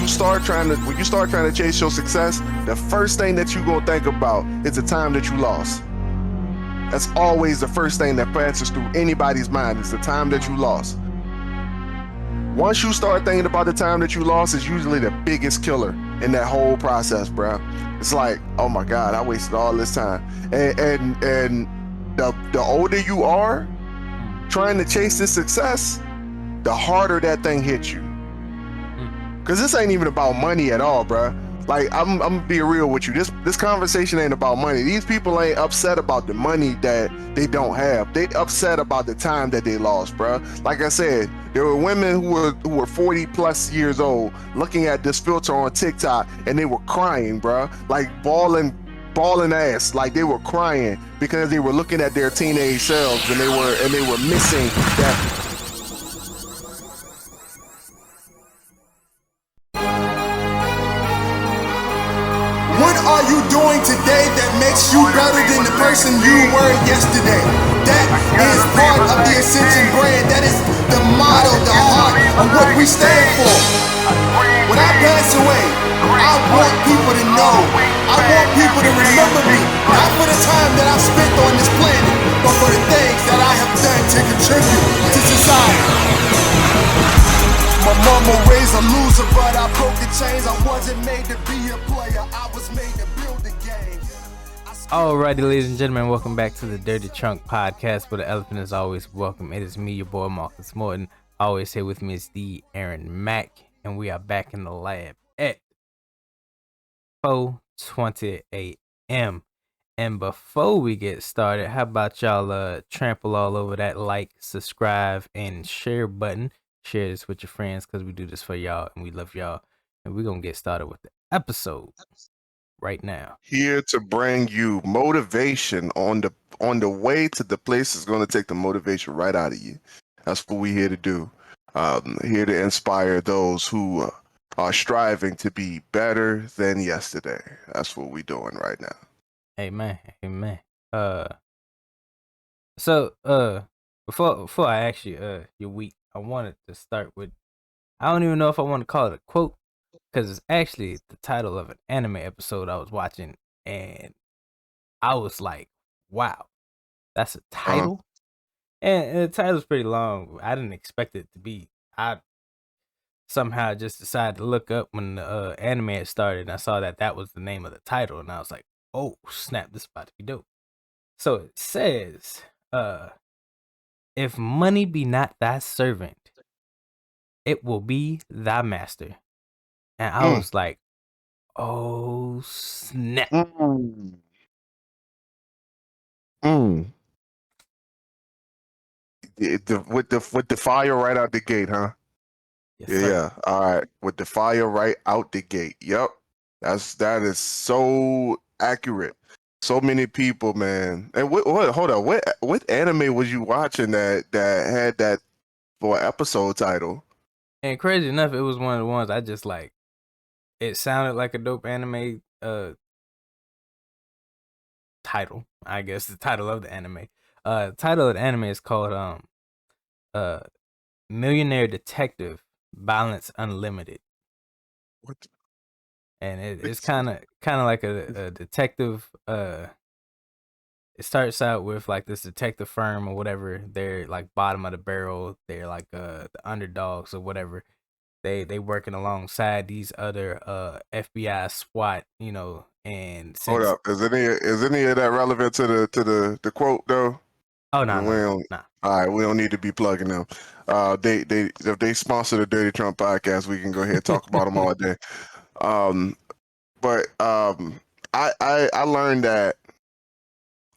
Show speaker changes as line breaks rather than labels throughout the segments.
you start trying to chase your success, the first thing that you gonna think about is the time that you lost. That's always the first thing that passes through anybody's mind is the time that you lost. Once you start thinking about the time that you lost, is usually the biggest killer in that whole process, bro. It's like, oh my God, I wasted all this time. And the older you are, trying to chase this success, the harder that thing hits you. Cause this ain't even about money at all, bro. Like I'm gonna be real with you. This conversation ain't about money. These people ain't upset about the money that they don't have. They upset about the time that they lost, bro. Like I said, there were women who were 40 plus years old looking at this filter on TikTok and they were crying, bro. Like bawling ass, like they were crying because they were looking at their teenage selves and they were missing that.
What are you doing today that makes you better than the person you were yesterday? That is part of the Ascension brand. That is the motto, the heart of what we stand for. When I pass away, I want people to know. I want people to remember me. Not for the time that I've spent on this planet, but for the things that I have done to contribute to society. My mama raised a loser, but I broke the chains. I wasn't made to be a player, I was made to build the game.
Alrighty, ladies and gentlemen, welcome back to the Dirty Trunk Podcast, where the elephant is always welcome. It is me, your boy Marcus Morton. Always here with me is the Aaron Mack, and we are back in the lab at 4:20 a.m. And before we get started, how about y'all trample all over that like, subscribe, and share button. Share this with your friends because we do this for y'all and we love y'all. And we're going to get started with the episode right now.
Here to bring you motivation on the way to the place that's going to take the motivation right out of you. That's what we're here to do. Here to inspire those who are striving to be better than yesterday. That's what we're doing right now.
Amen. So before I ask you your week, I wanted to start with, I don't even know if I want to call it a quote, because it's actually the title of an anime episode I was watching, and I was like, wow, that's a title? And the title's pretty long. I didn't expect it to be. I somehow just decided to look up when the anime had started, and I saw that was the name of the title, and I was like, oh, snap, this is about to be dope. So it says, if money be not thy servant, it will be thy master. And I was like, oh, snap.
With the fire right out the gate, huh?
Yes,
Yeah,
sir.
yeah. All right. With the fire right out the gate. Yep. That is so accurate. So many people, man. And hold on. What anime was you watching that had that for episode title?
And crazy enough, it was one of the ones I just like. It sounded like a dope anime title, I guess the title of the anime. Title of the anime is called Millionaire Detective Balance Unlimited.
What?
And it's kind of like a detective. It starts out with like this detective firm or whatever. They're like bottom of the barrel. They're like the underdogs or whatever. They working alongside these other FBI SWAT, and
Hold
since
up. Is any of that relevant to the quote though?
oh
We don't.
no.
All right, we don't need to be plugging them. They if they sponsor the Dirty Trump podcast, we can go ahead and talk about them all day. But I learned that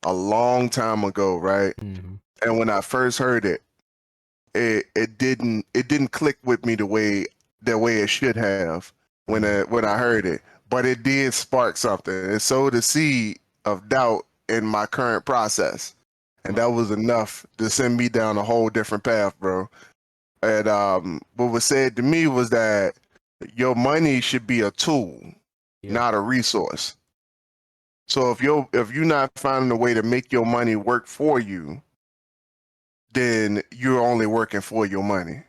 a long time ago, right?
Mm-hmm.
And when I first heard it, it didn't click with me the way it should have when I heard it. But it did spark something. It sowed a seed of doubt in my current process. And that was enough to send me down a whole different path, bro. And what was said to me was that your money should be a tool, not a resource. So if you're not finding a way to make your money work for you, then you're only working for your money.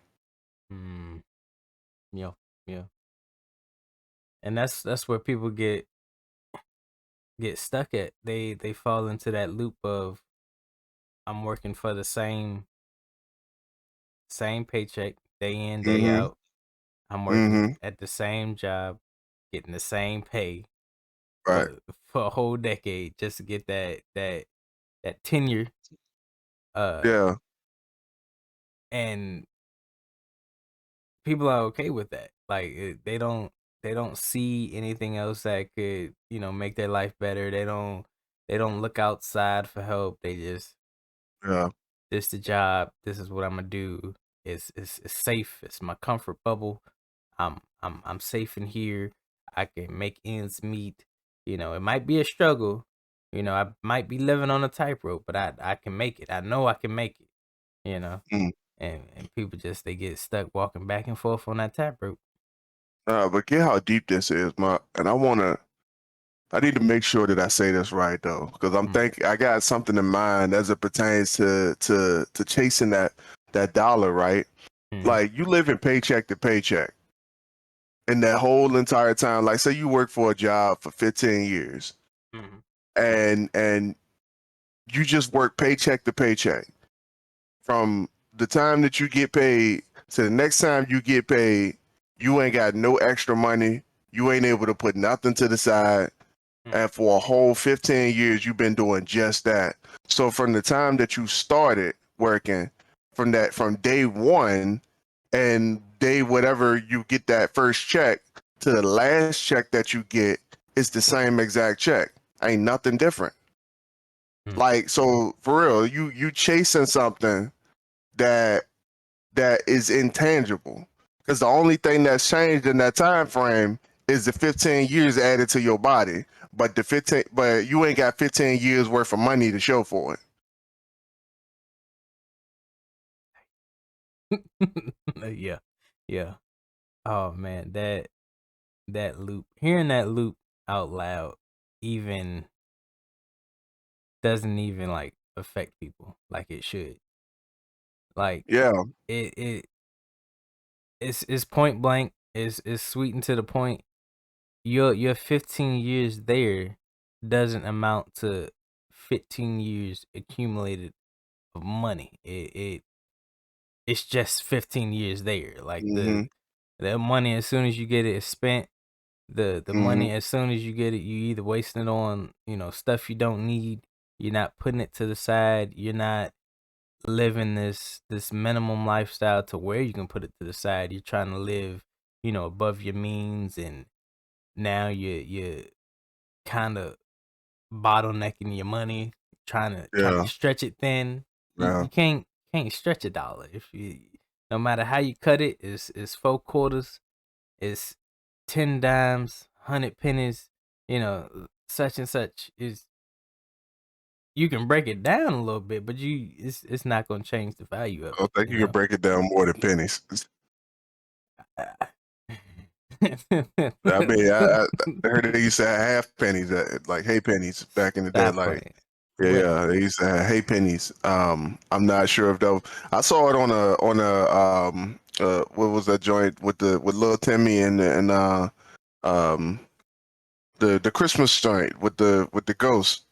Yeah. And that's where people get stuck at. They fall into that loop of I'm working for the same paycheck day in, day
Mm-hmm.
out. I'm working
Mm-hmm.
at the same job, getting the same pay
Right.
for a whole decade just to get that tenure. Uh,
Yeah.
and people are okay with that. Like they don't see anything else that could make their life better. They don't look outside for help. They just
Yeah.
this the job. This is what I'm gonna do. It's safe. It's my comfort bubble. I'm safe in here. I can make ends meet. It might be a struggle. I might be living on a tightrope, but I can make it. I know I can make it. You know,
Mm.
and people just they get stuck walking back and forth on that tightrope.
But get how deep this is, and I need to make sure that I say this right though, because
Mm,
I got something in mind as it pertains to chasing that dollar, right?
mhm,
Like you live in paycheck to paycheck, and that whole entire time, like say you work for a job for 15 years,
mhm,
and you just work paycheck to paycheck from the time that you get paid to the next time you get paid. You ain't got no extra money. You ain't able to put nothing to the side.
mhm,
And for a whole 15 years, you've been doing just that. So from the time that you started working, from day one and day whatever you get that first check to the last check that you get, it's the same exact check. Ain't nothing different.
mhm.
Like, so for real, you chasing something that is intangible. Because the only thing that's changed in that time frame is the 15 years added to your body. But you ain't got 15 years worth of money to show for it.
Yeah, yeah. Oh man, that loop. Hearing that loop out loud even doesn't even like affect people like it should. Like
Yeah.
it's point blank. It's sweet and to the point. Your 15 years there doesn't amount to 15 years accumulated of money. It's just 15 years there. Like
Mm-hmm.
the money as soon as you get it is spent. The
Mm-hmm.
money as soon as you get it, you either wasting it on, stuff you don't need. You're not putting it to the side. You're not living this minimum lifestyle to where you can put it to the side. You're trying to live, above your means, and now you're kind of bottlenecking your money, trying to
Yeah.
stretch it thin. You
Yeah.
can't stretch a dollar if you no matter how you cut it. It's 4 quarters, it's 10 dimes, 100 pennies. Such and such is. You can break it down a little bit, but it's not gonna change the value
I
of it.
don't think you can break it down more than pennies. I mean, I heard they used to have half pennies, like hay pennies back in the day.
Stop
Like,
playing.
yeah,
What?
yeah, they used to have hay pennies. I'm not sure if though. I saw it on a what was that joint with Lil Timmy and um the Christmas joint with the ghost.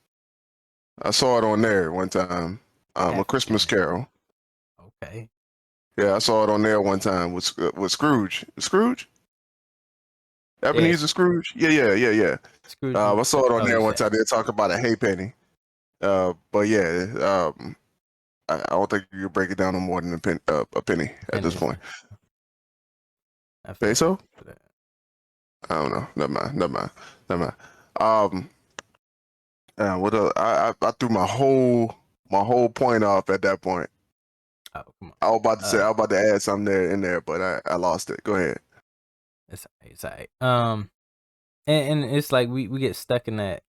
I saw it on there one time. A
Half a
Christmas
penny.
Carol.
Okay.
Yeah, I saw it on there one time with Scrooge. Scrooge?
Yeah,
Ebenezer Scrooge? Yeah, yeah, yeah, yeah.
Scrooge
I saw it on
oh,
there
you
one
said.
time. They talk about a hay penny. But yeah, I don't think you could break it down no more than a penny at this
Pennies.
point.
I feel that.
Peso?
I feel that.
I don't know. Never mind. Never mind. Never mind. Um, what else? I threw my whole point off at that point.
Oh, come on.
I was about to add something there in there, but I lost it. Go ahead.
It's alright. And it's like we get stuck in that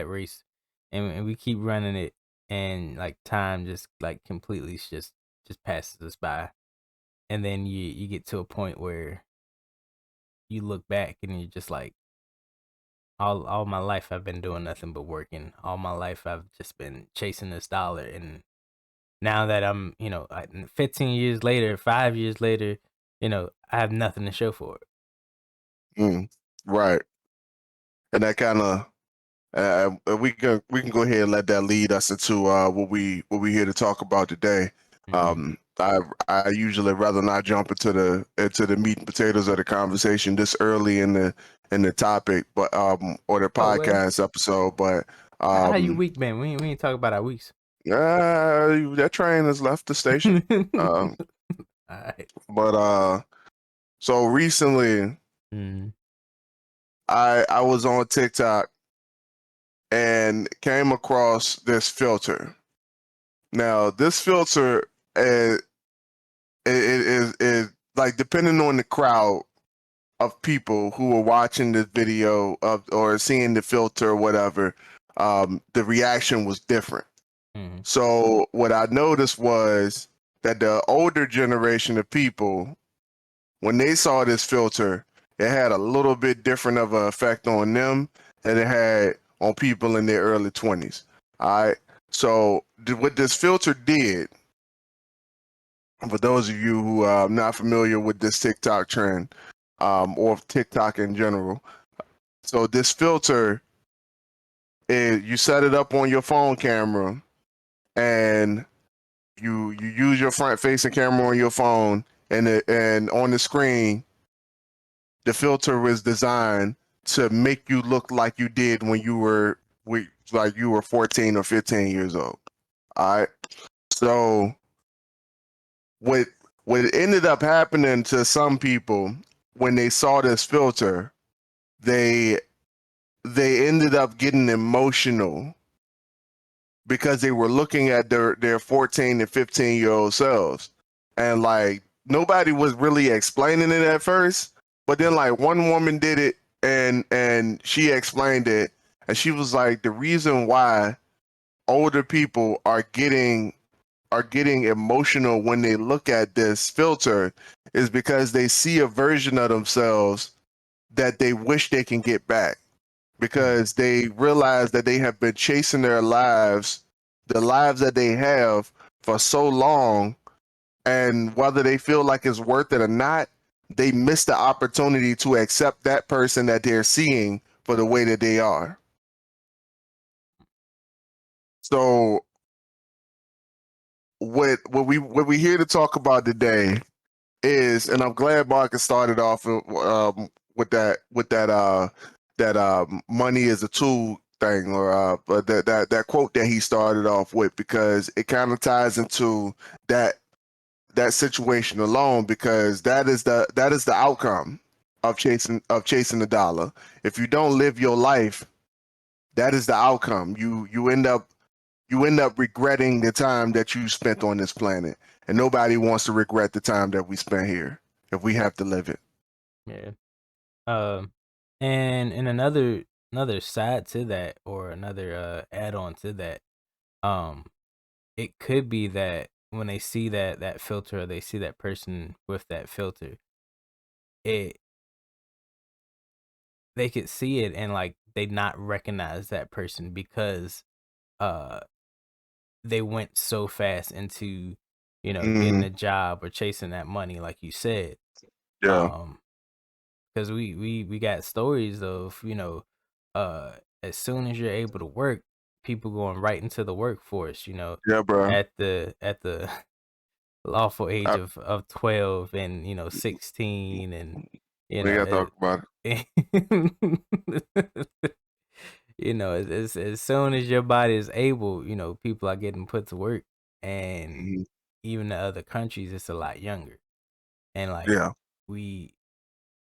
race, and we keep running it, and like time just like completely just passes us by, and then you get to a point where you look back and you're just like, all my life I've been doing nothing but working. All my life I've just been chasing this dollar, and now that I'm 15 years later, 5 years later, I have nothing to show for it.
Mm. Right. And that kind of we can go ahead and let that lead us into what we here to talk about today.
Mm-hmm.
I usually rather not jump into the meat and potatoes of the conversation this early in the topic, but or the
Oh well,
podcast episode. But
how you week been? We ain't talk about our weeks.
that train has left the station. Um,
Alright.
but so recently
Mm.
I was on TikTok and came across this filter. Now, this filter is like depending on the crowd of people who are watching this video of or seeing the filter or whatever, the reaction was different.
Mm-hmm.
So what I noticed was that the older generation of people, when they saw this filter, it had a little bit different of an effect on them than it had on people in their early 20s. All right. So what this filter did, for those of you who are not familiar with this TikTok trend, or TikTok in general, so this filter is you set it up on your phone camera and you use your front facing camera on your phone and on the screen the filter is designed to make you look like you did when you were like you were 14 or 15 years old. All right. So what what ended up happening to some people when they saw this filter, they they ended up getting emotional because they were looking at their 14 and 15-year-old selves. And like nobody was really explaining it at first, but then like one woman did it and she explained it and she was like the reason why older people are getting emotional when they look at this filter is because they see a version of themselves that they wish they can get back because they realize that they have been chasing their lives, the lives that they have for so long, and whether they feel like it's worth it or not, they miss the opportunity to accept that person that they're seeing for the way that they are. So what we here to talk about today is, and I'm glad Marcus started off with that money is a tool thing, or but that quote that he started off with, because it kind of ties into that that situation alone, because that is the outcome of chasing the dollar. If you don't live your life, that is the outcome. You end up regretting the time that you spent on this planet, and nobody wants to regret the time that we spent here if we have to live it.
Yeah. Um, and another side to that, or another add on to that, um, it could be that when they see that filter, or they see that person with that filter, it they could see it and like they not recognize that person because uh they went so fast into getting
Hmm.
a job or chasing that money, like you said.
Yeah,
Um, because we got stories of uh as soon as you're able to work, people going right into the workforce,
yeah, bro.
at the lawful age
I,
of 12 and 16, and you
we
know
gotta talk about it.
it, as soon as your body is able, people are getting put to work. And
Hmm.
even the other countries, it's a lot younger. And like
Yeah,
we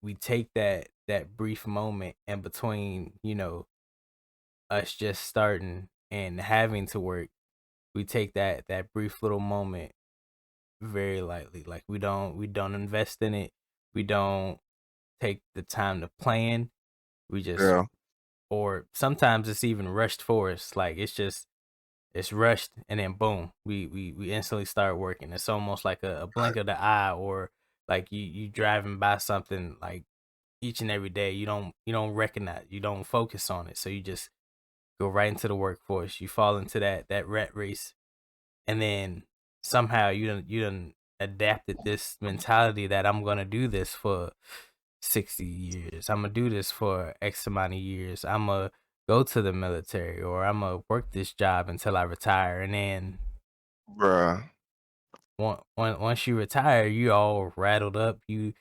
we take that brief moment in between, us just starting and having to work. We take that brief little moment very lightly. Like we don't invest in it. We don't take the time to plan. We just,
yeah,
or sometimes it's even rushed for us. Like it's rushed, and then boom, we instantly start working. It's almost like a blink of the eye, or like you driving by something like each and every day. You don't recognize, you don't focus on it, so you just go right into the workforce. You fall into that rat race, and then somehow you done adapted this mentality that I'm gonna do this for 60 years. I'm gonna do this for X amount of years. I'm gonna go to the military, or I'm gonna work this job until I retire. And then
Bruh.
once you retire, you all rattled up. You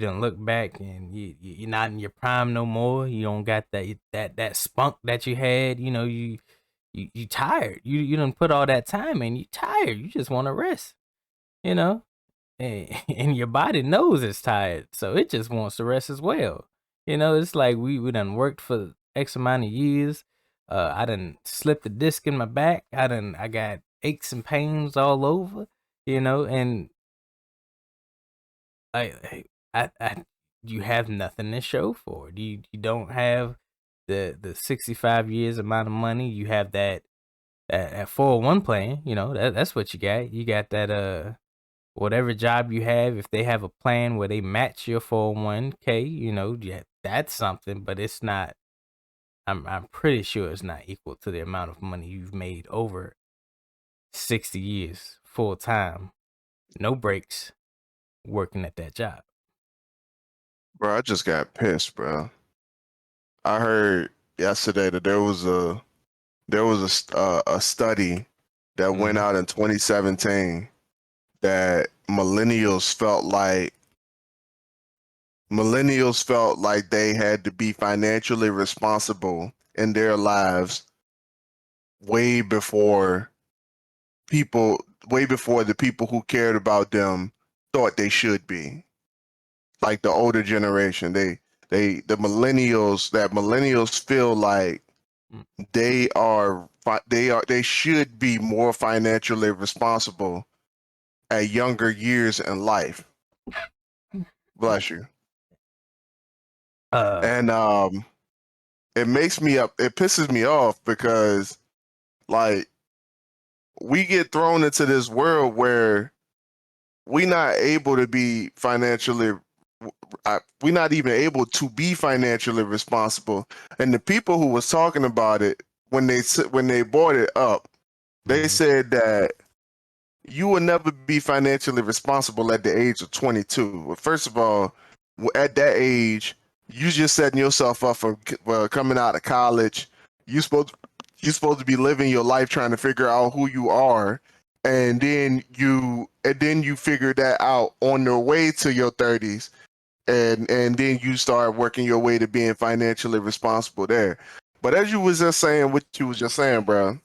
done look back, and you're not in your prime no more. You don't got that spunk that you had. You know, you tired. You done put all that time in. You tired. You just want to rest. You know, and your body knows it's tired, so it just wants to rest as well. You know, it's like we done worked for X amount of years. I done slipped a disc in my back. I got aches and pains all over. You know, and I you have nothing to show for it. You don't have the 65 years amount of money. You have that 401 plan. You know, that's what you got. You got that whatever job you have, if they have a plan where they match your 401k, you know, yeah, that's something, but it's not. I'm pretty sure it's not equal to the amount of money you've made over 60 years full time, no breaks, working at that job.
Bro, I just got pissed, bro. I heard yesterday that there was a study that went
Mhm.
out in 2017 that millennials felt like they had to be financially responsible in their lives way before way before the people who cared about them thought they should be. Like the older generation, the millennials feel like
Mm.
they should be more financially responsible at younger years in life. Bless you.
Uh,
And it pisses me off because like we get thrown into this world where we not able to be financially we're not even able to be financially responsible. And the people who was talking about it when they brought it up, they
mhm.
said that you will never be financially responsible at the age of 22. Well, first of all, at that age, you just setting yourself up for coming out of college. You supposed you're supposed to be living your life trying to figure out who you are, and then you figure that out on the way to your 30s, and then you start working your way to being financially responsible there. But as you was just saying, what you was just saying, bro,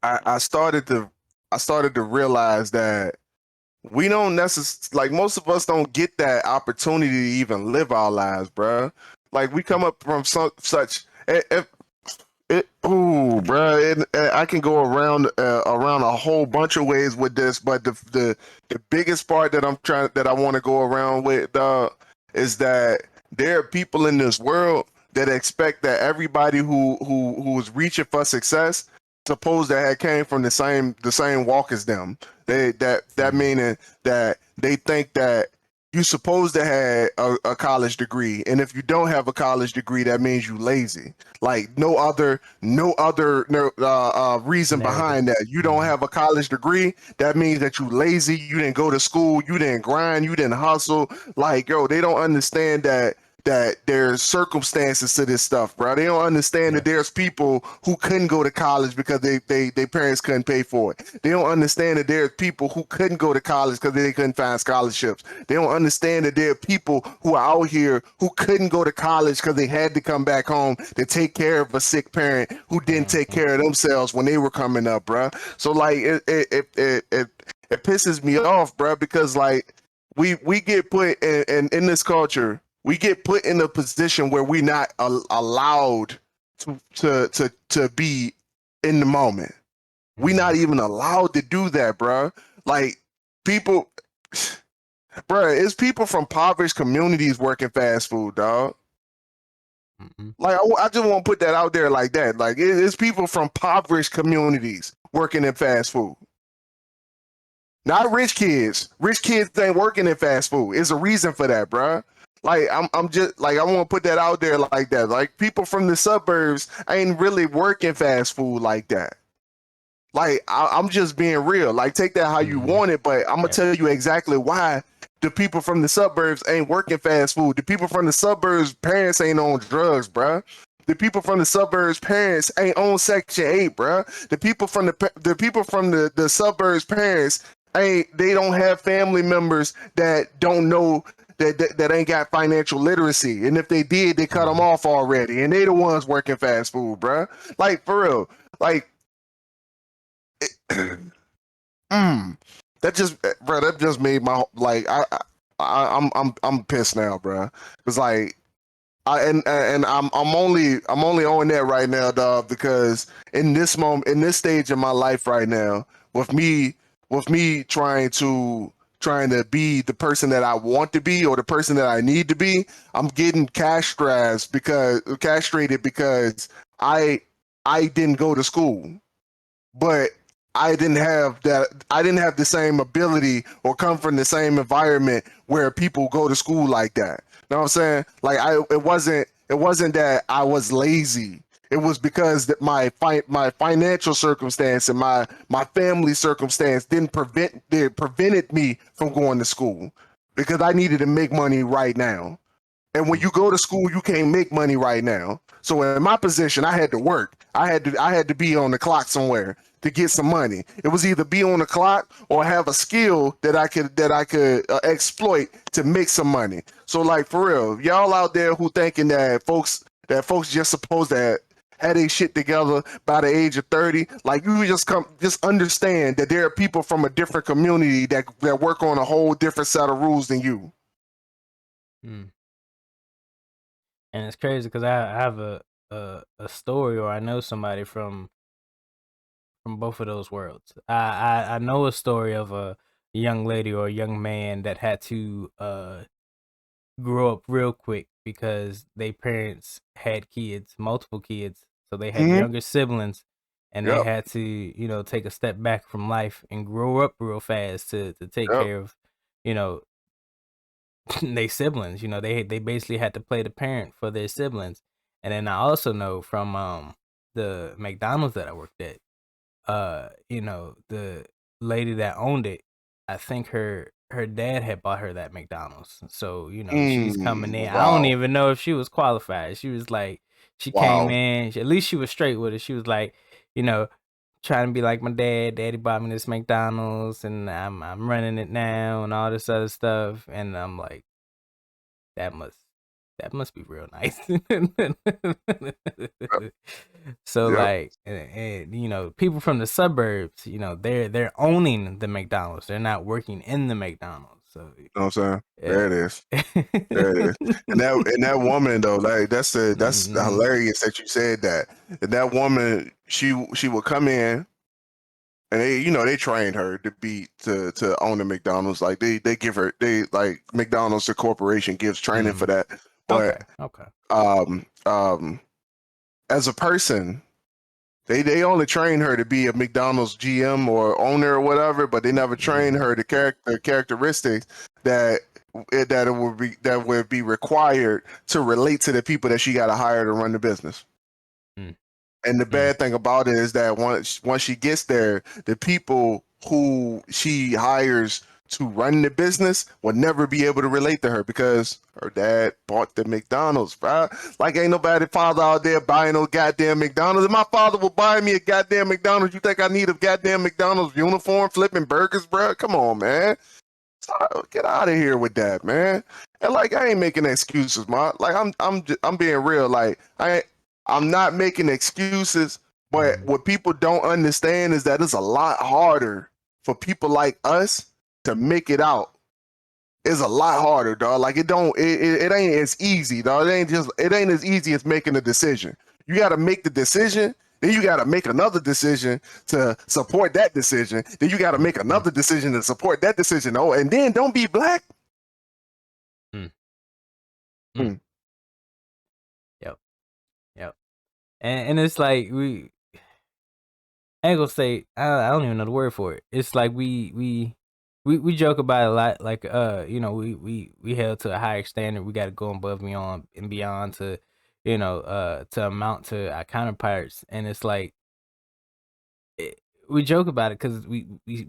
I started to realize that we don't necessarily, like, most of us don't get that opportunity to even live our lives, bro. Like, we come up from such ooh, bro, I can go around a whole bunch of ways with this, but the biggest part that I want to go around with, is that there are people in this world that expect that everybody who's reaching for success supposed to have came from the same walk as them. That
Mm.
meaning that they think that you supposed to have a college degree, and if you don't have a college degree, that means you lazy. Like no other reason
Narrative.
behind that. You don't
Mhm.
have a college degree, that means that you lazy. You didn't go to school. You didn't grind. You didn't hustle. Like, yo, they don't understand that there's circumstances to this stuff, bro. They don't understand
Yeah.
that there's people who couldn't go to college because their parents couldn't pay for it. They don't understand that there's people who couldn't go to college because they couldn't find scholarships. They don't understand that there are people who are out here who couldn't go to college because they had to come back home to take care of a sick parent who didn't take
Mhm.
care of themselves when they were coming up, bro. So like it pisses me off, bro, because like we get put in this culture, we get put in a position where we're not allowed to be in the moment. We not
Mhm.
even allowed to do that, bro. Like, people, bro, it's people from impoverished communities working fast food, dog.
Mhm.
Like, I just want to put that out there like that. Like, it's people from impoverished communities working in fast food. Not rich kids. Rich kids ain't working in fast food. It's a reason for that, bro. Like, I'm just like, I want to put that out there like that. Like, people from the suburbs ain't really working fast food like that. Like, I'm just being real. Like, take that how you
Mhm.
want it, but I'm gonna
Yeah.
tell you exactly why. The people from the suburbs ain't working fast food. The people from the suburbs parents ain't on drugs, bruh. The people from the suburbs parents ain't on Section 8, bruh. The people from the suburbs parents they don't have family members that don't know that ain't got financial literacy. And if they did, they cut them off already. And they the ones working fast food, bruh. Like for real. Like that just, bro. That just made my like. I'm pissed now, bro. It's like I'm only on that right now, dog. Because in this moment, in this stage of my life right now, with me trying to be the person that I want to be or the person that I need to be, I'm getting castrated because I I didn't go to school, but I didn't have the same ability or come from the same environment where people go to school like that. You know what I'm saying? Like it wasn't that I was lazy. It was because that my financial circumstance and my family circumstance prevented me from going to school because I needed to make money right now. And when you go to school, you can't make money right now. So in my position, I had to work. I had to be on the clock somewhere to get some money. It was either be on the clock or have a skill that I could exploit to make some money. So like for real, y'all out there who thinking that folks just supposed to have their shit together by the age of 30, like you just understand that there are people from a different community that work on a whole different set of rules than you.
Mm. And it's crazy because I have a story, or I know somebody from both of those worlds. I know a story of a young lady or a young man that had to grow up real quick because they parents had kids, multiple kids, so they had
Hmm.
younger siblings, and they
Yep.
had to take a step back from life and grow up real fast to take
Yep.
care of you know they siblings. They basically had to play the parent for their siblings. And then I also know from the McDonald's that I worked at, the lady that owned it, I think her dad had bought her that McDonald's. So, she's coming in. I don't
Wow.
even know if she was qualified. She was like, she came
Wow.
in, at least she was straight with it. She was like, you know, trying to be like my dad. Daddy bought me this McDonald's and I'm running it now and all this other stuff. And I'm like, that must that must be real nice. So
Yep.
like, and people from the suburbs, they're owning the McDonald's. They're not working in the McDonald's. So
You know what I'm saying? There
yeah.
it is. There it is. And that woman though, like that's
Mhm.
hilarious that you said that. And that woman, she would come in and they trained her to own the McDonald's. Like they give her they like McDonald's, the corporation gives training for
Mhm.
that. But
Okay. Okay.
um um as a person, they only train her to be a McDonald's GM or owner or whatever, but they never train
Mhm.
her the characteristics that that would be required to relate to the people that she got to hire to run the business.
Mm.
And the
Mm.
bad thing about it is that once she gets there, the people who she hires to run the business will never be able to relate to her because her dad bought the McDonald's, bro. Like ain't nobody father out there buying no goddamn McDonald's. If my father will buy me a goddamn McDonald's, you think I need a goddamn McDonald's uniform flipping burgers, bro? Come on, man. Get out of here with that, man. And like I ain't making excuses, man. Like I'm being real. Like I'm not making excuses, but
Mhm.
what people don't understand is that it's a lot harder for people like us to make it out. It's a lot harder, dog. Like it ain't as easy, dog. It ain't as easy as making a decision. You got to make the decision, then you got to make another decision to support that decision. Then you got to make
Mhm.
another decision to support that decision. Oh, and then don't be black.
Mm. Mm.
Hmm.
Yep. Yep. And it's like I ain't gonna say I don't even know the word for it. It's like we joke about it a lot. Like we held to a higher standard. We got to go above and beyond to amount to our counterparts. And it's like we joke about it because we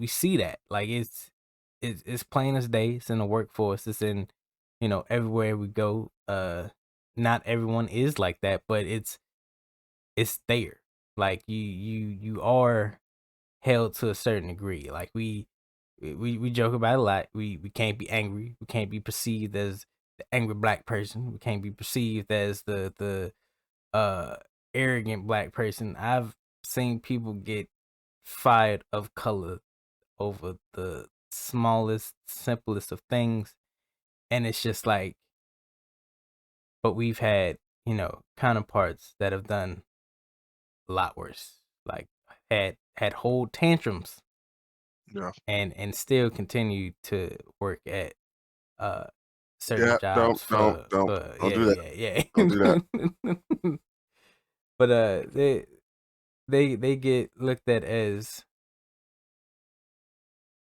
see that like it's plain as day. It's in the workforce. It's in, everywhere we go. Not everyone is like that, but it's there. Like you are held to a certain degree. Like we joke about it a lot. We can't be angry. We can't be perceived as the angry black person. We can't be perceived as the uh arrogant black person. I've seen people get fired of color over the smallest, simplest of things. And it's just like, but we've had, counterparts that have done a lot worse. Like had whole tantrums
Yeah.
and still continue to work at uh certain
Yeah.
jobs for
Don't
yeah,
do that.
yeah,
Don't do that.
yeah. But they get looked at as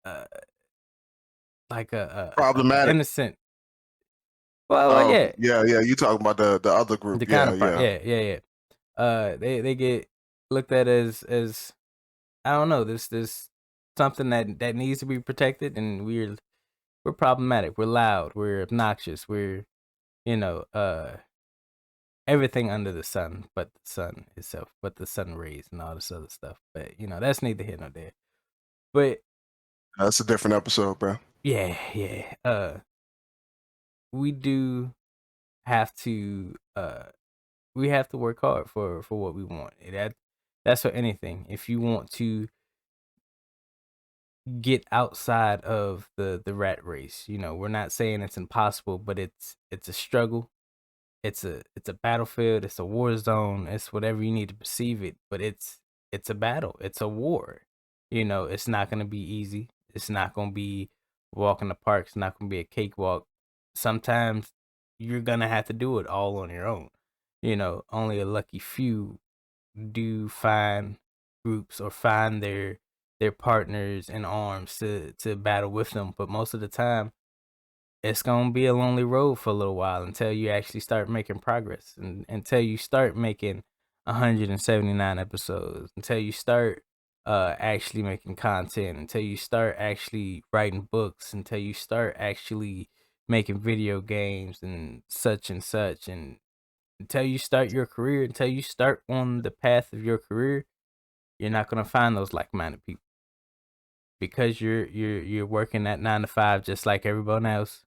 uh like a
Problematic.
innocent. Well,
Oh,
yeah,
yeah. You talking about the other group?
the
Yeah,
counterpart.
yeah,
Yeah. They get looked at as I don't know, this something that needs to be protected, and we're problematic. We're loud. We're obnoxious. We're you know uh everything under the sun, but the sun itself, but the sun rays and all this other stuff. But that's neither here nor there. But
that's a different episode, bro.
yeah. We do have to we have to work hard for what we want. That's for anything. If you want to get outside of the rat race, we're not saying it's impossible, but it's a struggle. It's a battlefield, it's a war zone, it's whatever you need to perceive it, but it's a battle, it's a war. It's not gonna be easy. It's not gonna be a walk in the park, it's not gonna be a cakewalk. Sometimes you're gonna have to do it all on your own. Only a lucky few do find groups or find their partners in arms to battle with them. But most of the time it's gonna be a lonely road for a little while until you actually start making progress, and until you start making 179 episodes, until you start actually making content, until you start actually writing books, until you start actually making video games and such, and until you start your career, until you start on the path of your career, you're not gonna find those like-minded people, because you're working at 9 to 5 just like everyone else.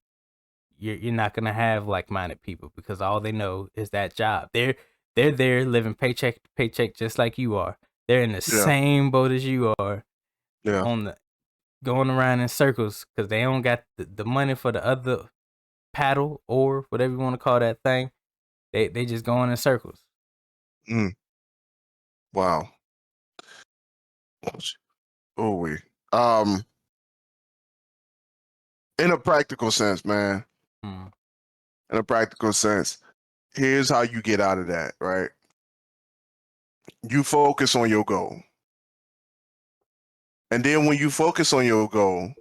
You're not gonna have like-minded people, because all they know is that job. They're there living paycheck to paycheck just like you are. They're in the
Yeah,
same boat as you are,
yeah.
on the going around in circles because they don't got the money for the other paddle, or whatever you want to call that thing. They just going in circles.
Mm, wow. Oh, we. Um, in a practical sense, man.
Mm.
In a practical sense, here's how you get out of that, right? You focus on your goal. And then when you focus on your goal,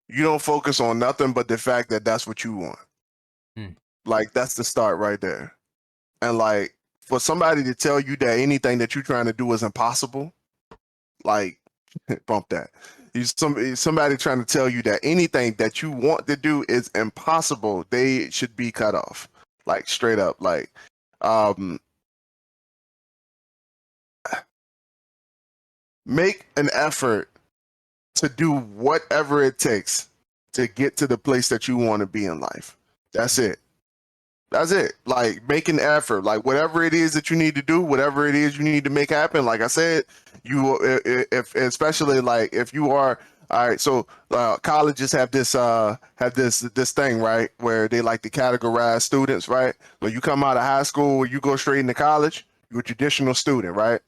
you don't focus on nothing but the fact that that's what you want.
Mm.
Like, that's the start right there. And like, for somebody to tell you that anything that you're trying to do is impossible, like, bump that. Somebody trying to tell you that anything that you want to do is impossible, they should be cut off. Like, straight up. Like, um, make an effort to do whatever it takes to get to the place that you want to be in life. That's it. That's it. Like, make an effort. Like, whatever it is that you need to do, whatever it is you need to make happen. Like I said, if especially like if you are all right. So colleges have this thing, right, where they like to categorize students, right? When you come out of high school, you go straight into college, you're a traditional student, right?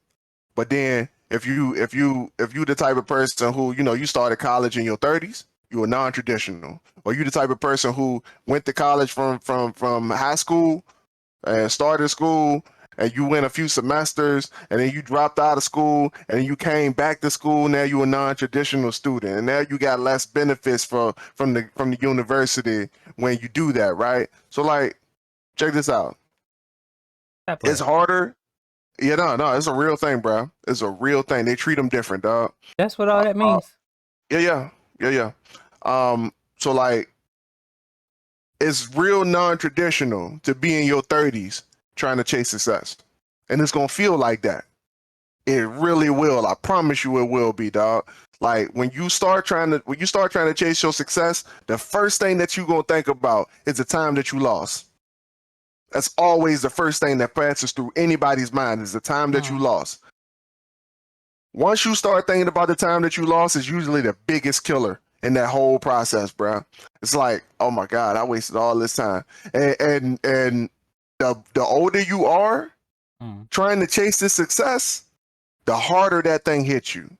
But then if you the type of person who, you started college in your 30s, you are non-traditional. Or you the type of person who went to college from high school and started school, and you went a few semesters and then you dropped out of school and you came back to school. Now you're a non-traditional student, and now you got less benefits from the university when you do that, right? So like, check this out.
Stop
It's
playing.
harder. Yeah, no, it's a real thing, bro. It's a real thing. They treat them different, dog.
That's what all that
Uh,
means.
yeah, yeah. Yeah. So like it's real non-traditional to be in your 30s trying to chase success. And it's gonna feel like that. It really will. I promise you it will be, dog. Like when you start trying to chase your success, the first thing that you're gonna think about is the time that you lost. That's always the first thing that passes through anybody's mind is the time that you lost. Once you start thinking about the time that you lost, is usually the biggest killer in that whole process, bro. It's like, oh my God, I wasted all this time. And the older you are trying to chase this success, the harder that thing hits you.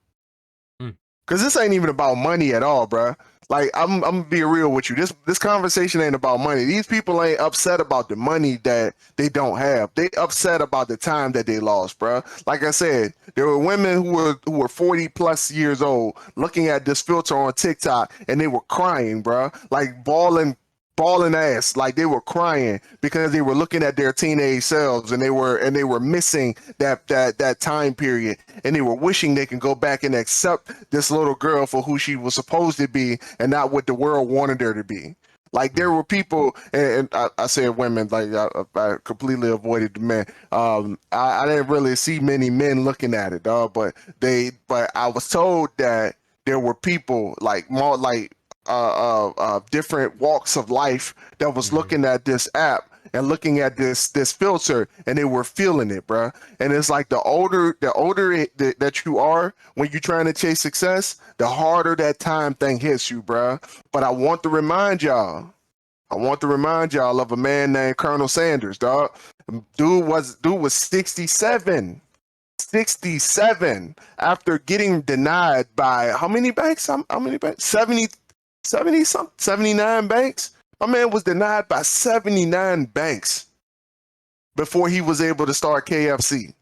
Cause this ain't even about money at all, bro. Like I'm gonna be real with you. This conversation ain't about money. These people ain't upset about the money that they don't have. They upset about the time that they lost, bro. Like I said, there were women who were 40 plus years old looking at this filter on TikTok and they were crying, bro. Like bawling ass, like they were crying because they were looking at their teenage selves and they were missing that time period and they were wishing they could go back and accept this little girl for who she was supposed to be and not what the world wanted her to be. Like there were people, and I said women, like I completely avoided the men. I didn't really see many men looking at it, dog. But I was told that there were people like more like different walks of life that was looking at this app and looking at this filter and they were feeling it, bro. And it's like the older that you are when you're trying to chase success, the harder that time thing hits you, bro. But I want to remind y'all of a man named Colonel Sanders, dog. Dude was 67. 67 after getting denied by how many banks? How many banks? 70 something, 79 banks. My man was denied by 79 banks before he was able to start KFC.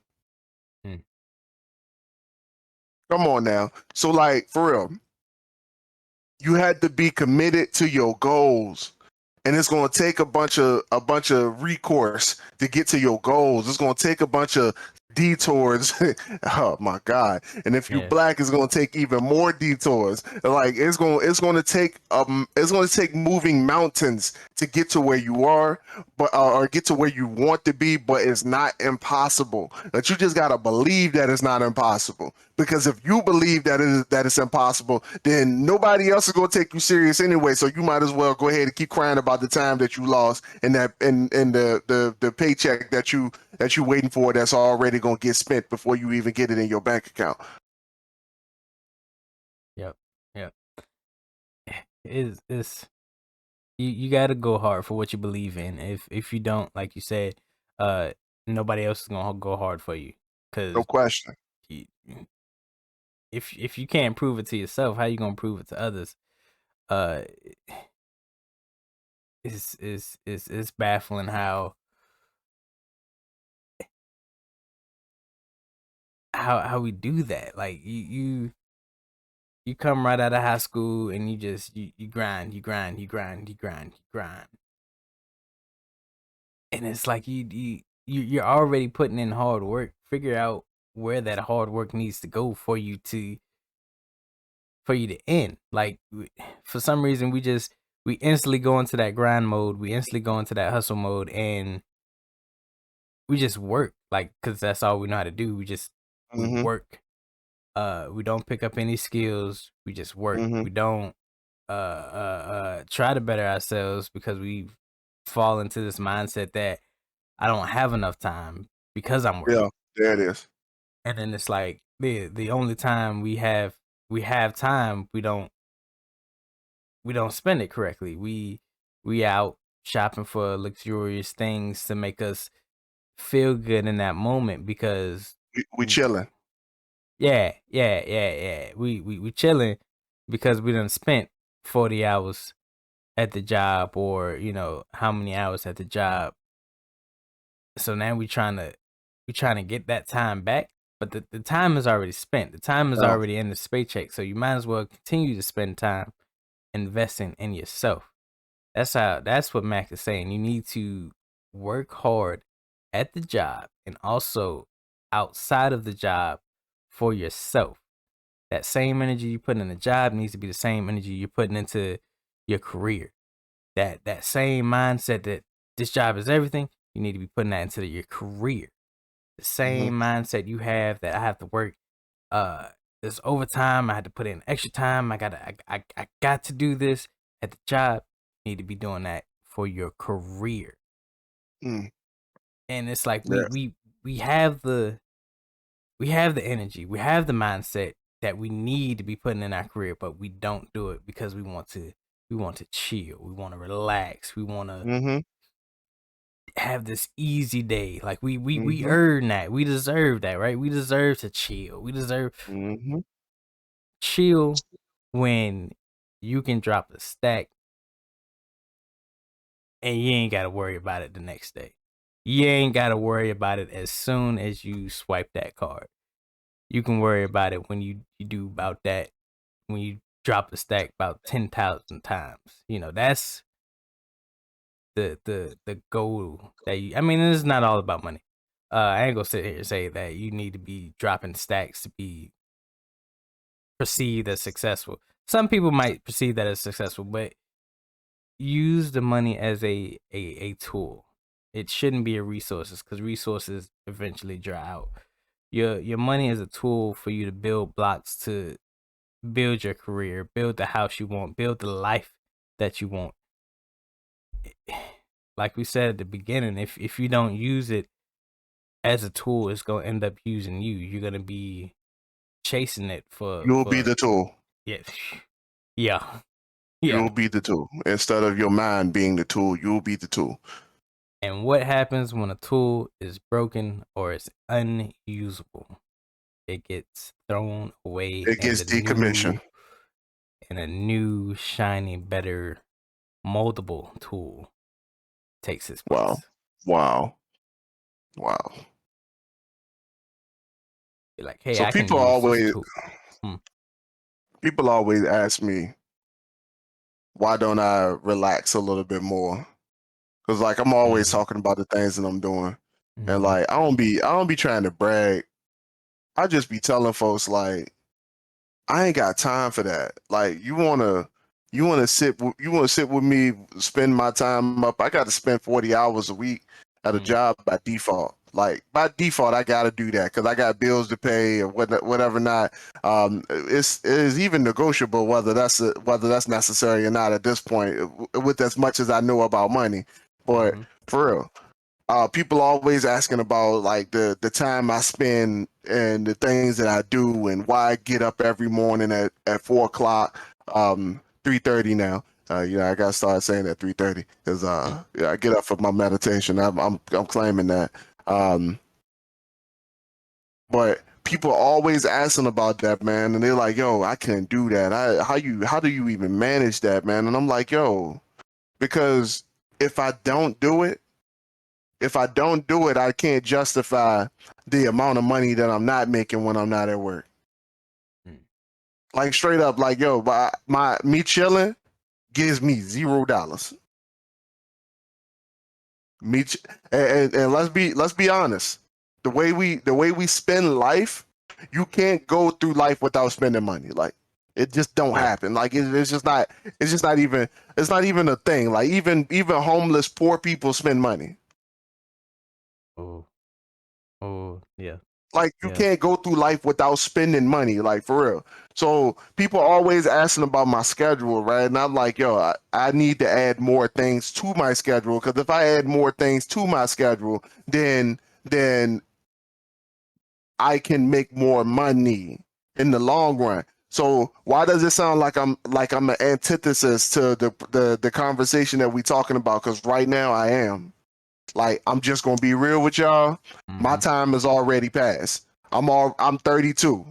Come on now. So like for real, you had to be committed to your goals. And it's going to take a bunch of recourse to get to your goals. It's going to take a bunch of detours. Oh my God. And if you black, it's going to take even more detours. Like it's going to take moving mountains to get to where you are, but or get to where you want to be, but it's not impossible. But you just got to believe that it's not impossible. Because if you believe that it's impossible, then nobody else is going to take you serious anyway. So you might as well go ahead and keep crying about the time that you lost and the paycheck that you waiting for that's already going to get spent before you even get it in your bank account.
Yep. It's you got to go hard for what you believe in. If you don't, like you said, nobody else is gonna go hard for you. Cause
no question.
If you can't prove it to yourself, how you gonna prove it to others? It's baffling how we do that. Like you come right out of high school and you grind, and it's like you're already putting in hard work. Figure out where that hard work needs to go for you to end. Like for some reason we instantly go into that grind mode, we instantly go into that hustle mode, and we just work, like, because that's all we know how to do. We work. We don't pick up any skills. We just work. We don't try to better ourselves because we fall into this mindset that I don't have enough time because I'm working.
Yeah, there it is.
And then it's like the only time we have time, we don't spend it correctly. We out shopping for luxurious things to make us feel good in that moment because
we chilling.
Yeah. We chilling because we done spent 40 hours at the job, or how many hours at the job. So now we trying to get that time back, but the time is already spent. The time is already in the paycheck. So you might as well continue to spend time investing in yourself. That's what Mac is saying. You need to work hard at the job and also outside of the job for yourself. That same energy you put in a job needs to be the same energy you're putting into your career. That same mindset that this job is everything, you need to be putting that into your career. The same mindset you have that I have to work this overtime, I had to put in extra time, I got to do this at the job. You need to be doing that for your career.
Mm.
And it's like
Yeah.
we have the energy, we have the mindset that we need to be putting in our career, but we don't do it because we want to chill, we want to relax, we want to
Mm-hmm.
have this easy day. Like we
Mm-hmm.
earn that, we deserve that, right? We deserve to chill. We deserve
Mm-hmm.
chill when you can drop a stack and you ain't got to worry about it the next day. You ain't got to worry about it as soon as you swipe that card. You can worry about it when you do about that, when you drop a stack about 10,000 times. You know, that's the goal that you, I mean, it's not all about money. I ain't gonna sit here and say that you need to be dropping stacks to be perceived as successful. Some people might perceive that as successful, but use the money as a tool. It shouldn't be a resources, because resources eventually dry out. Your money is a tool for you to build blocks to build your career, build the house you want, build the life that you want. Like we said at the beginning, if you don't use it as a tool, it's gonna end up using you. You're gonna be chasing it
You'll be the tool.
yeah, yeah, yeah.
You'll be the tool. Instead of your mind being the tool, you'll be the tool.
And what happens when a tool is broken or it's unusable? It gets thrown away,
It gets decommissioned.
and a new, shiny, better, moldable tool takes its place.
Wow. Wow. Wow.
You're like, hey,
So
I can use this tool.
people always ask me, why don't I relax a little bit more? Because like I'm always talking about the things that I'm doing. And like I don't be trying to brag. I just be telling folks like I ain't got time for that. Like you wanna sit with me, spend my time up. I got to spend 40 hours a week at a job by default. Like by default, I got to do that because I got bills to pay or whatever not. It is even negotiable whether that's necessary or not at this point, with as much as I know about money. But for real, people always asking about like the time I spend and the things that I do and why I get up every morning at 4:00, 3:30 now. I gotta start saying that 3:30 because I get up for my meditation. I'm claiming that. But people always asking about that, man, and they're like, "Yo, I can't do that. How do you even manage that, man?" And I'm like, "Yo, because if I don't do it." I can't justify the amount of money that I'm not making when I'm not at work. Like straight up, like yo, me chilling gives me $0. And let's be honest. The way we spend life, you can't go through life without spending money. Like it just don't happen. Like it's just not even a thing. Like even homeless poor people spend money.
Oh, yeah.
Like you can't go through life without spending money, like for real. So people always asking about my schedule, right? And I'm like, yo, I need to add more things to my schedule because if I add more things to my schedule, then I can make more money in the long run. So why does it sound like I'm an antithesis to the conversation that we talking about? Because right now I am. Like, I'm just gonna be real with y'all. My time is already passed. I'm 32.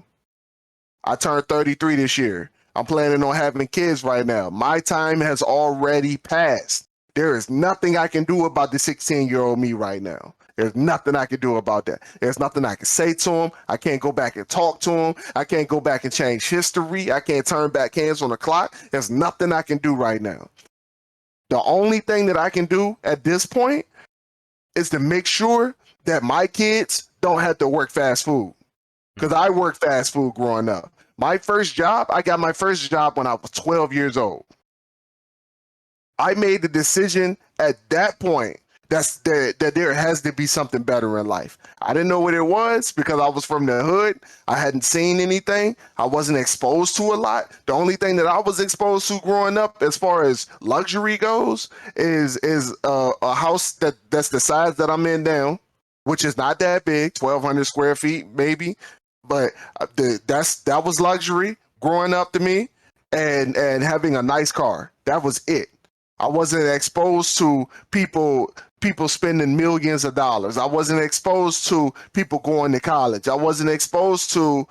I turned 33 this year. I'm planning on having kids right now. My time has already passed. There is nothing I can do about the 16-year-old me right now. There's nothing I can do about that. There's nothing I can say to him. I can't go back and talk to him. I can't go back and change history. I can't turn back hands on the clock. There's nothing I can do right now. The only thing that I can do at this point is to make sure that my kids don't have to work fast food. Because I worked fast food growing up. My first job, I got my first job when I was 12 years old. I made the decision at that point that there has to be something better in life. I didn't know what it was because I was from the hood. I hadn't seen anything. I wasn't exposed to a lot. The only thing that I was exposed to growing up, as far as luxury goes, is a house that's the size that I'm in now, which is not that big, 1,200 square feet maybe, but that was luxury growing up to me, and having a nice car. That was it. I wasn't exposed to people spending millions of dollars. I wasn't exposed to people going to college. I wasn't exposed to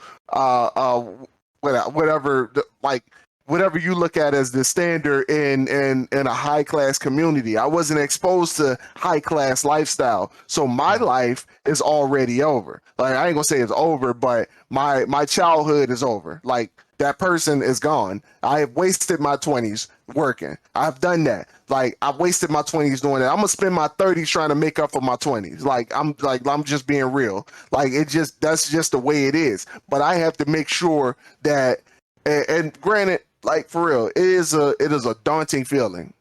whatever like whatever you look at as the standard in a high class community. I wasn't exposed to high class lifestyle. So my life is already over. Like, I ain't gonna say it's over, but my childhood is over. Like, that person is gone. I have wasted my 20s working. I've done that. Like, I've wasted my 20s doing that. I'm gonna spend my 30s trying to make up for my 20s. I'm just being real. Like, that's just the way it is. But I have to make sure that, and granted, like, for real, it is a daunting feeling.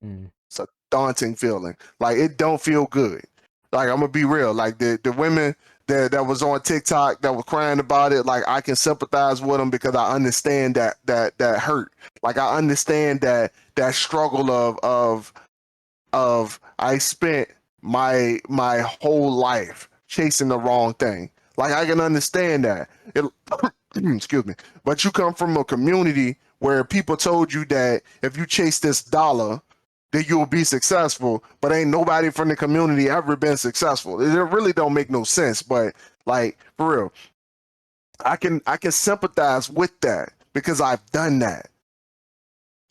It's a daunting feeling. Like, it don't feel good. Like, I'm gonna be real. Like, the women that was on TikTok that was crying about it, like, I can sympathize with them because I understand that hurt. Like, I understand that struggle of I spent my whole life chasing the wrong thing. Like, I can understand that. Excuse me. But you come from a community where people told you that if you chase this dollar, then you'll be successful, but ain't nobody from the community ever been successful. It really don't make no sense. But, like, for real, I can sympathize with that because I've done that.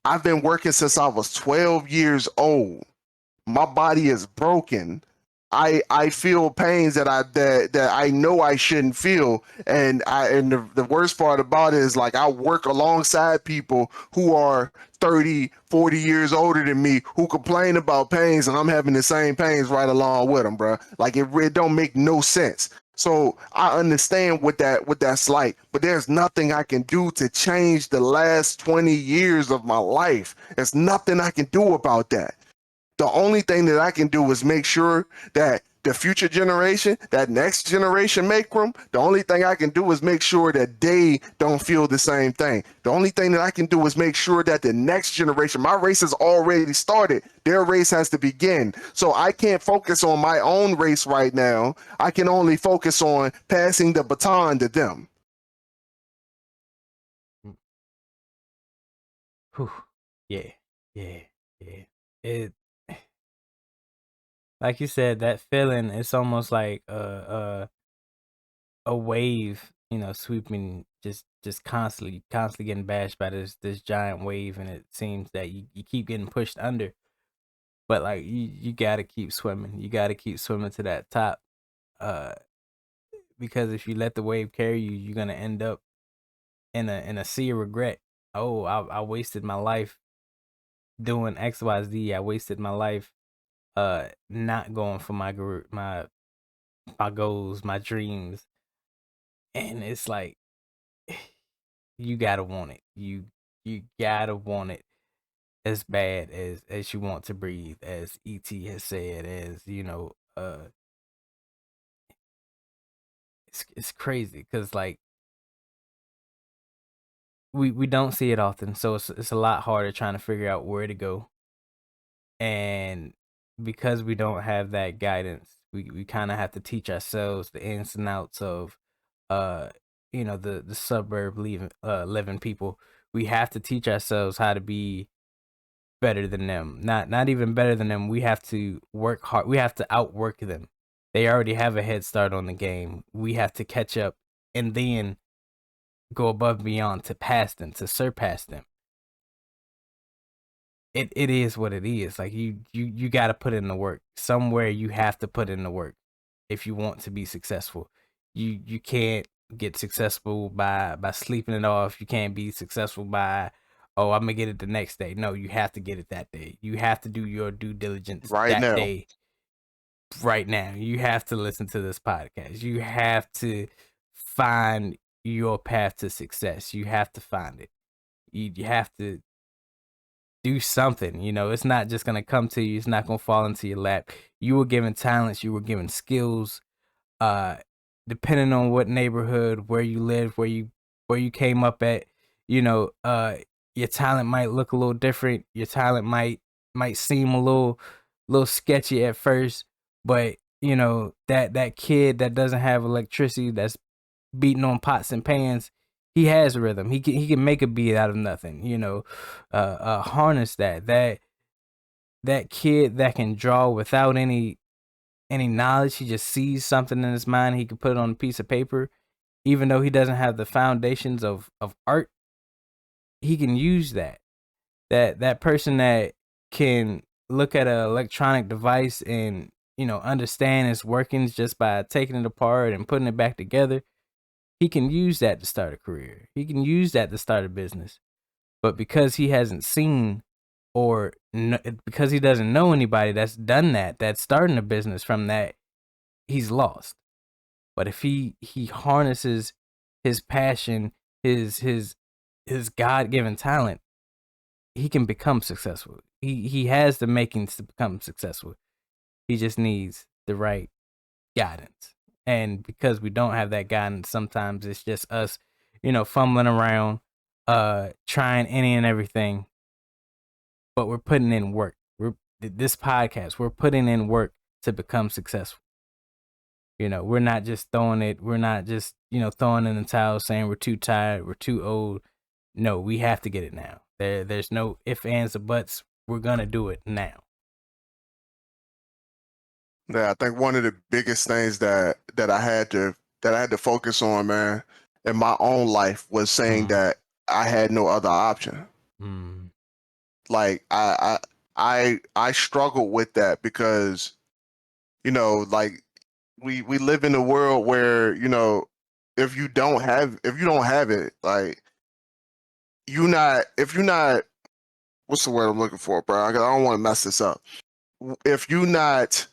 I've been working since I was 12 years old. My body is broken. I feel pains that I know I shouldn't feel, and the worst part about it is, like, I work alongside people who are 30, 40 years older than me who complain about pains, and I'm having the same pains right along with them, bro. Like, it don't make no sense. So I understand what that's like, but there's nothing I can do to change the last 20 years of my life. There's nothing I can do about that. The only thing that I can do is make sure that the future generation, that next generation make room. The only thing I can do is make sure that they don't feel the same thing. The only thing that I can do is make sure that the next generation, my race has already started. Their race has to begin. So I can't focus on my own race right now. I can only focus on passing the baton to them.
Whew. Yeah. It, like you said, that feeling, it's almost like a wave, sweeping, just constantly getting bashed by this giant wave, and it seems that you keep getting pushed under. But, like, you gotta keep swimming. You gotta keep swimming to that top. Uh because if you let the wave carry you, you're gonna end up in a sea of regret. Oh, I wasted my life doing XYZ. I wasted my life not going for my goals, my dreams. And it's like, you gotta want it. You gotta want it as bad as you want to breathe, as ET has said, as it's crazy because, like, we don't see it often, so it's a lot harder trying to figure out where to go. And because we don't have that guidance, we kind of have to teach ourselves the ins and outs of uh the suburb living people. We have to teach ourselves how to be better than them. Not even better than them. We have to work hard. We have to outwork them. They already have a head start on the game. We have to catch up and then go above and beyond to pass them, to surpass them. It is what it is. Like, you got to put in the work. Somewhere you have to put in the work if you want to be successful. You can't get successful by sleeping it off. You can't be successful by, oh, I'm gonna get it the next day. No, you have to get it that day. You have to do your due diligence
Right
that
now.
day. Right now, you have to listen to this podcast. You have to find your path to success. You have to find it. You have to do something. It's not just gonna come to you. It's not gonna fall into your lap. You were given talents. You were given skills. Uh, Depending on what neighborhood, where you live, where you came up at, your talent might look a little different. Your talent might seem a little sketchy at first, but that kid that doesn't have electricity, that's beating on pots and pans, he has rhythm. He can make a beat out of nothing. Harness that kid that can draw without any knowledge. He just sees something in his mind. He can put it on a piece of paper, even though he doesn't have the foundations of art. He can use that person that can look at an electronic device and understand its workings just by taking it apart and putting it back together. He can use that to start a career. He can use that to start a business. But because he hasn't seen or because he doesn't know anybody that's done that's starting a business from that, he's lost. But if he harnesses his passion, his God-given talent, he can become successful. He has the makings to become successful. He just needs the right guidance. And because we don't have that guidance, sometimes it's just us, fumbling around, trying any and everything. But we're putting in work. This podcast, we're putting in work to become successful. We're not just throwing it. We're not just, throwing in the towel saying we're too tired, we're too old. No, we have to get it now. There's no ifs, ands, or buts. We're gonna do it now.
Yeah, I think one of the biggest things that I had to focus on, man, in my own life was saying that I had no other option. Like I struggled with that because, like we live in a world where, if you don't have it, like if you're not, what's the word I'm looking for, bro? I don't want to mess this up. If you're not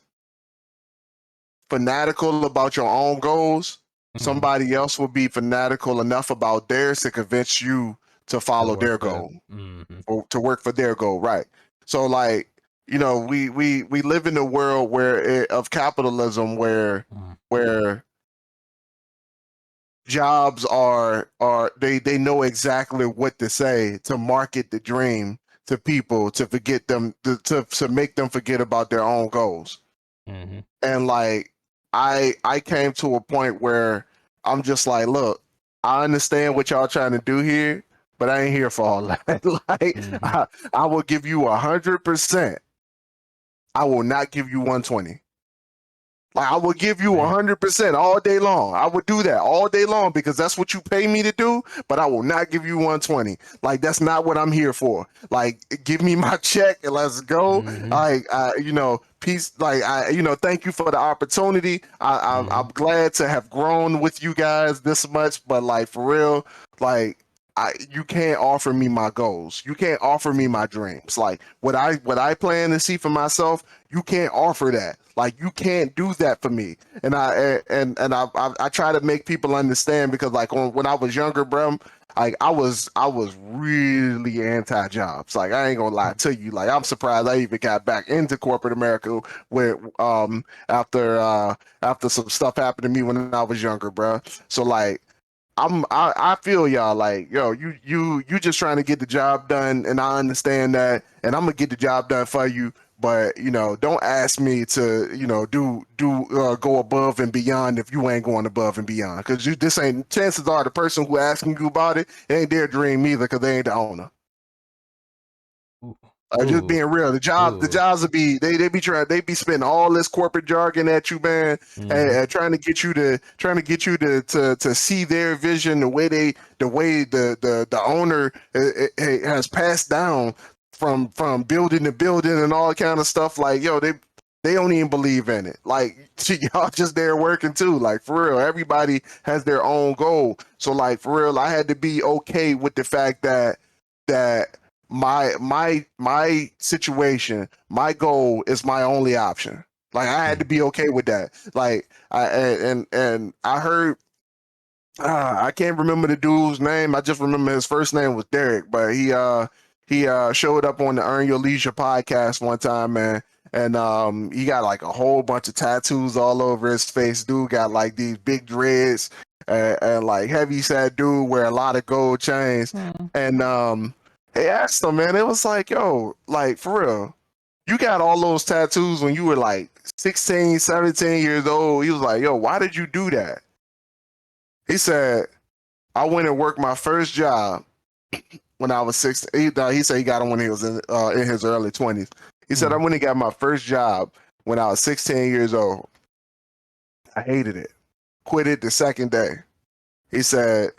fanatical about your own goals, somebody else will be fanatical enough about theirs to convince you to follow their goal or to work for their goal, right? So like, we live in a world of capitalism where jobs are they know exactly what to say to market the dream to people to forget them to make them forget about their own goals. And like I came to a point where I'm just like, look, I understand what y'all trying to do here, but I ain't here for all that. Like I will give you 100%. I will not give you 120. Like I will give you 100% all day long. I would do that all day long because that's what you pay me to do, but I will not give you 120. Like that's not what I'm here for. Like give me my check and let's go. Like peace. Like thank you for the opportunity. I'm glad to have grown with you guys this much, but like for real, like you can't offer me my goals. You can't offer me my dreams. Like what I plan to see for myself, you can't offer that. Like you can't do that for me. And I try to make people understand because like when I was younger, bro, like I was really anti-jobs. Like I ain't gonna lie to you. Like I'm surprised I even got back into corporate America where after some stuff happened to me when I was younger, bro. So like I feel y'all like, yo, you just trying to get the job done, and I understand that, and I'm gonna get the job done for you. But don't ask me to go above and beyond if you ain't going above and beyond, because this ain't, chances are the person who asking you about it ain't their dream either, because they ain't the owner. Just being real, the jobs would be they be spending all this corporate jargon at you, man, and trying to get you to see their vision the way the owner has passed down from building to building and all kind of stuff. Like yo, they don't even believe in it. Like y'all just there working too. Like for real, everybody has their own goal. So like for real, I had to be okay with the fact that my situation, my goal is my only option. Like I had to be okay with that. Like I heard I can't remember the dude's name. I just remember his first name was Derek, but he showed up on the Earn Your Leisure podcast one time, man. And he got like a whole bunch of tattoos all over his face. Dude got like these big dreads and like heavy set dude wear a lot of gold chains. And they asked him, man, it was like, yo, like for real, you got all those tattoos when you were like 16, 17 years old. He was like, yo, why did you do that? He said, I went and worked my first job when I was 16. He said he got it when he was in his early 20s. He said, I went and got my first job when I was 16 years old. I hated it. Quit it the second day. He said,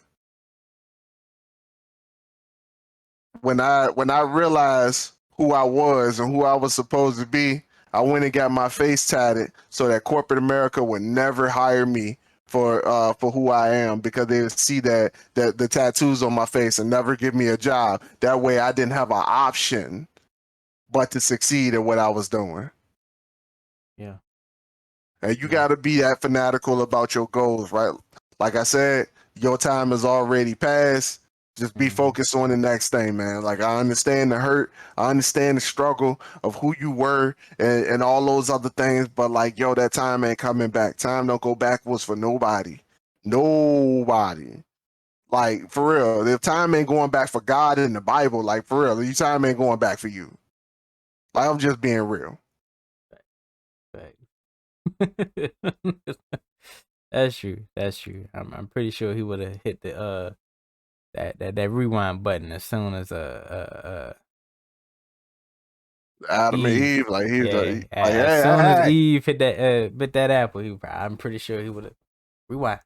when I realized who I was and who I was supposed to be, I went and got my face tatted so that corporate America would never hire me for who I am, because they would see that the tattoos on my face and never give me a job. That way I didn't have an option but to succeed at what I was doing.
Yeah.
And you got to be that fanatical about your goals, right? Like I said, your time is already passed. Just be focused on the next thing, man. Like, I understand the hurt, I understand the struggle of who you were and all those other things, but like, yo, that time ain't coming back. Time don't go backwards for nobody. Nobody. Like, for real, if time ain't going back for God in the Bible, like, for real, your time ain't going back for you. Like, I'm just being real.
That's true. That's true. I'm pretty sure he would have hit the that rewind button as soon as
Adam and
Eve.
Eve, like, he was
Yeah,
like,
as
hey,
soon as
hey,
Eve hit that apple, I'm pretty sure he would have rewind,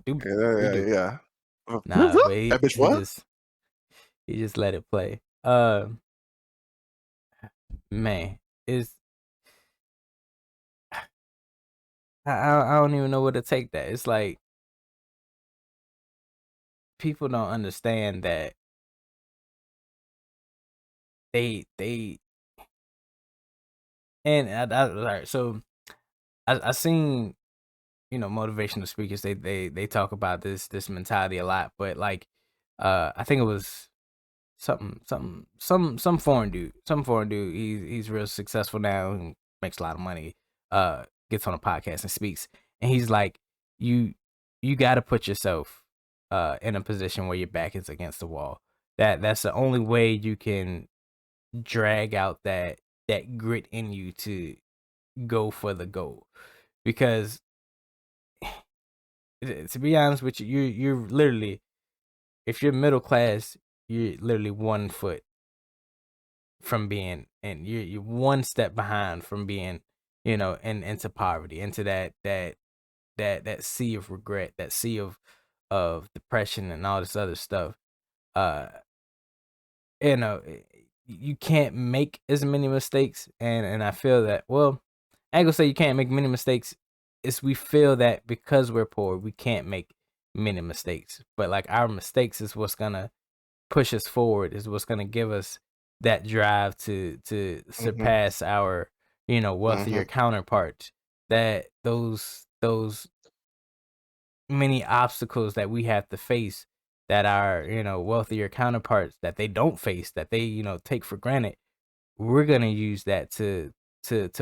do
hey.
redo.
Yeah.
Nah, but
That bitch
he
what?
just let it play. Man, is I don't even know where to take that. It's like people don't understand that they and all right. So I seen, motivational speakers. They talk about this mentality a lot, but like I think it was some foreign dude. Some foreign dude. He's real successful now and makes a lot of money. Gets on a podcast and speaks. And he's like, you gotta put yourself in a position where your back is against the wall. That's the only way you can drag out that grit in you to go for the goal. Because to be honest with you, you're literally, if you're middle class, you're literally 1 foot from being, and you're one step behind from being, into poverty, into that sea of regret, that sea of depression and all this other stuff. Uh, you can't make as many mistakes, and I feel that, well, I ain't gonna say you can't make many mistakes. It's we feel that because we're poor, we can't make many mistakes. But like our mistakes is what's gonna push us forward, is what's going to give us that drive to
Mm-hmm.
surpass our
Mm-hmm.
wealthier counterparts, that those many obstacles that we have to face, that our wealthier counterparts, that they don't face, that they take for granted. We're going to use that to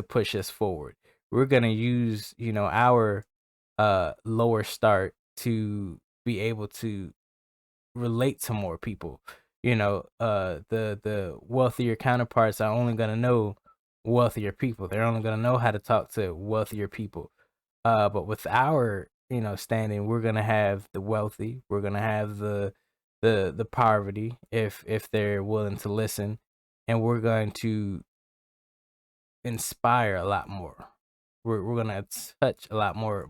push us forward. We're going to use our lower start to be able to relate to more people. The wealthier counterparts are only gonna know wealthier people. They're only gonna know how to talk to wealthier people. But with our, standing, we're gonna have the wealthy. We're gonna have the poverty if they're willing to listen, and we're going to inspire a lot more. We're gonna touch a lot more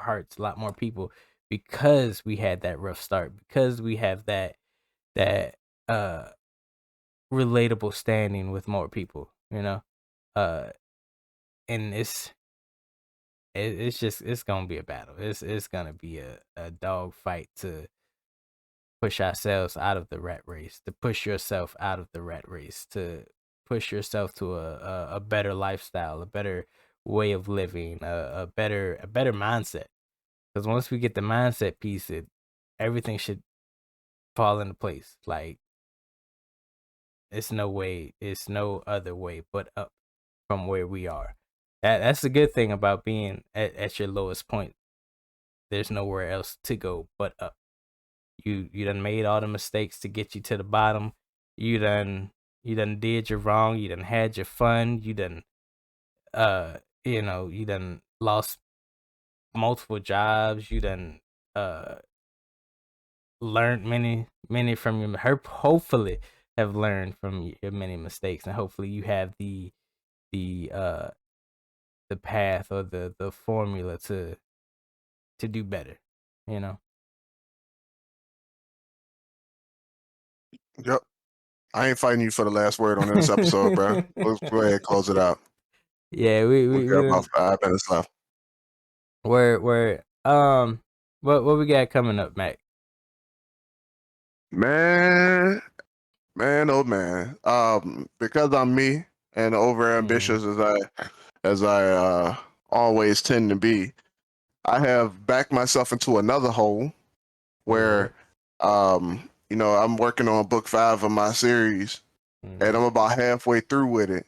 hearts, a lot more people, because we had that rough start, because we have that uh relatable standing with more people, uh and it's just, it's gonna be a battle. It's gonna be a dog fight to push ourselves out of the rat race, to push yourself out of the rat race, to push yourself to a better lifestyle, a better way of living, a better mindset. Because once we get the mindset piece, everything should fall into place. Like, it's no other way but up from where we are. That's the good thing about being at your lowest point. There's nowhere else to go but up. You done made all the mistakes to get you to the bottom. You done did your wrong. You done had your fun. You done you done lost multiple jobs. You done learned many from your hopefully have learned from your many mistakes, and hopefully you have the path or the formula to do better, you know.
Yep. I ain't fighting you for the last word on this episode, bro. Let's go ahead and close it out.
Yeah,
We
we
got
done,
about 5 minutes left.
where what we got coming up, Mac?
Man, oh man. Because I'm me and over ambitious as I always tend to be, I have backed myself into another hole where I'm working on book 5 of my series, and I'm about halfway through with it.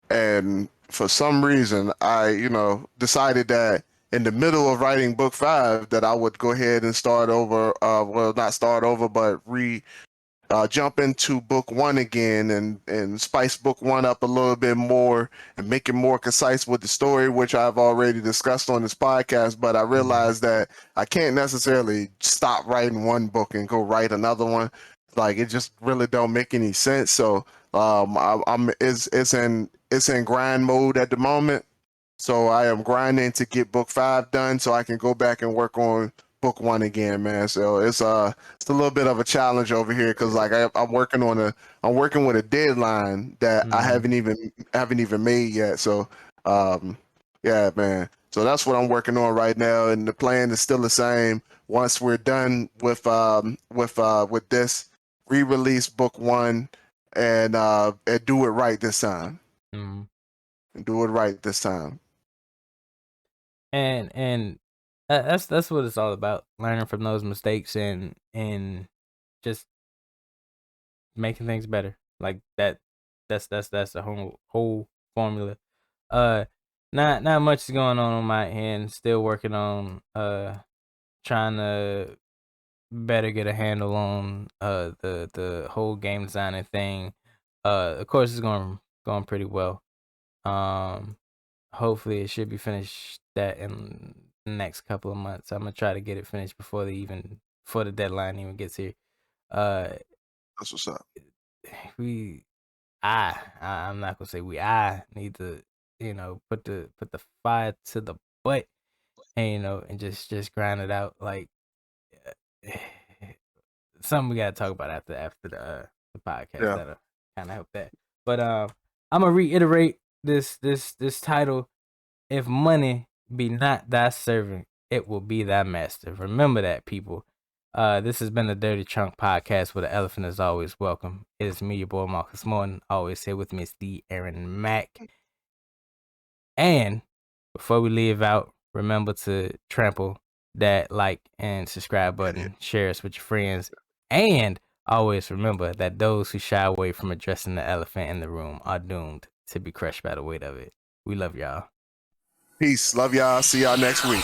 And for some reason, I, decided that in the middle of writing book 5 that I would go ahead and start over. Well, not start over, but jump into book 1 again and spice book 1 up a little bit more and make it more concise with the story, which I've already discussed on this podcast. But I realized that I can't necessarily stop writing one book and go write another one. Like, it just really don't make any sense. So it's in grind mode at the moment. So I am grinding to get book 5 done so I can go back and work on book 1 again, man. So it's a little bit of a challenge over here because like I'm working with a deadline that I haven't even made yet. So yeah, man. So that's what I'm working on right now, and the plan is still the same. Once we're done with this, re-release book 1 and do it right this time.
Mhm.
Do it right this time.
And that's what it's all about, learning from those mistakes and just making things better. Like that's the whole formula. Not much is going on my end. Still working on trying to better get a handle on the whole game designing thing. Of course, it's going pretty well. Hopefully it should be finished that in the next couple of months. I'm gonna try to get it finished before the deadline even gets here.
That's what's up.
I'm not gonna say I need to, put the fire to the butt and and just grind it out. Like, something we gotta talk about after the podcast
Yeah.
that'll kind of help that. But I'm gonna reiterate this title: if money be not thy servant, it will be thy master. Remember that, people. This has been the Dirty Trunk Podcast, where the elephant is always welcome. It is me, your boy Marcus Morton. Always here with me is the Aaron Mack. And before we leave out, remember to trample that like and subscribe button. Share us with your friends. And always remember that those who shy away from addressing the elephant in the room are doomed to be crushed by the weight of it. We love y'all.
Peace. Love y'all. See y'all next week.